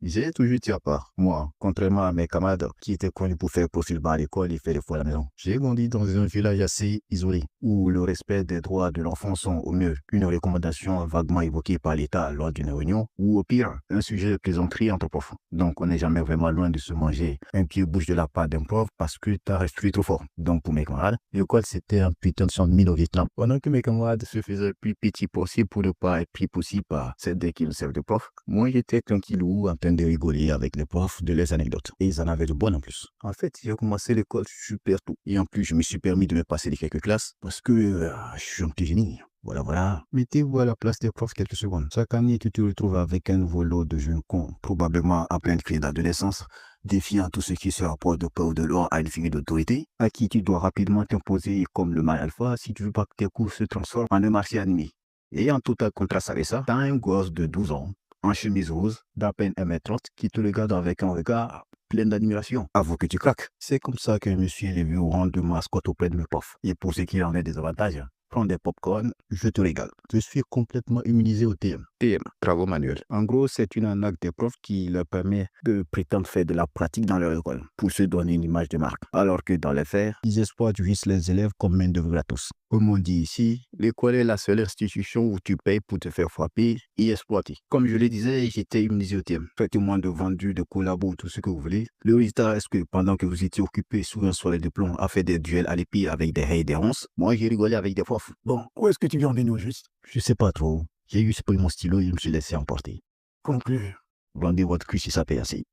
J'ai toujours été à part. Moi, contrairement à mes camarades qui étaient connus pour faire profil bas à l'école et faire des fois à la maison. J'ai grandi dans un village assez isolé, où le respect des droits de l'enfant sont au mieux une recommandation vaguement évoquée par l'État lors d'une réunion, ou au pire, un sujet de plaisanterie entre profs. Donc on n'est jamais vraiment loin de se manger un pied bouche de la part d'un prof parce que t'as respiré trop fort. Donc pour mes camarades, l'école c'était un putain de champ de mine au Vietnam. Pendant que mes camarades se faisaient le plus petit possible pour ne pas être pris possible par cette dès qu'ils servent de prof, moi j'étais tranquillou en train de rigoler avec les profs de leurs anecdotes. Et ils en avaient de bonnes en plus. En fait, j'ai commencé l'école super tôt. Et en plus, je me suis permis de me passer les quelques classes parce que je suis un petit génie. Voilà, voilà. Mettez-vous à la place des profs quelques secondes. Chaque année, tu te retrouves avec un nouveau lot de jeunes cons, probablement à pleine crise d'adolescence, défiant tout ce qui se rapporte de peur ou de l'or à une figure d'autorité, à qui tu dois rapidement t'imposer comme le mal alpha si tu veux pas que tes cours se transforment en un marché ennemi. Et en total contraste avec ça, t'as un gosse de 12 ans, en chemise rose, d'à peine 1m30, qui te regarde avec un regard plein d'admiration. Avoue que tu craques. C'est comme ça que je me suis élevé au rang de mascotte auprès de mes profs. Et pour ce qui en est des avantages, prends des pop-corn, je te régale. Je suis complètement immunisé au TM. TM, travaux manuels. En gros, c'est une arnaque des profs qui leur permet de prétendre faire de la pratique dans leur école pour se donner une image de marque. Alors que dans les faits, ils exploitent juste les élèves comme main d'œuvre gratos. Comme on dit ici, l'école est la seule institution où tu payes pour te faire frapper et exploiter. Comme je le disais, j'étais immunisé au TM. Faites-moi de vendus, de collabos, tout ce que vous voulez. Le résultat est que pendant que vous étiez occupé sous un soleil de plomb à faire des duels à l'épée avec des haies et des ronces, moi j'ai rigolé avec des profs. Bon, où est-ce que tu viens en venir au juste? Je sais pas trop. J'ai eu pris mon stylo et je me suis laissé emporter. Conclu. Vendez votre cul si ça paye assez.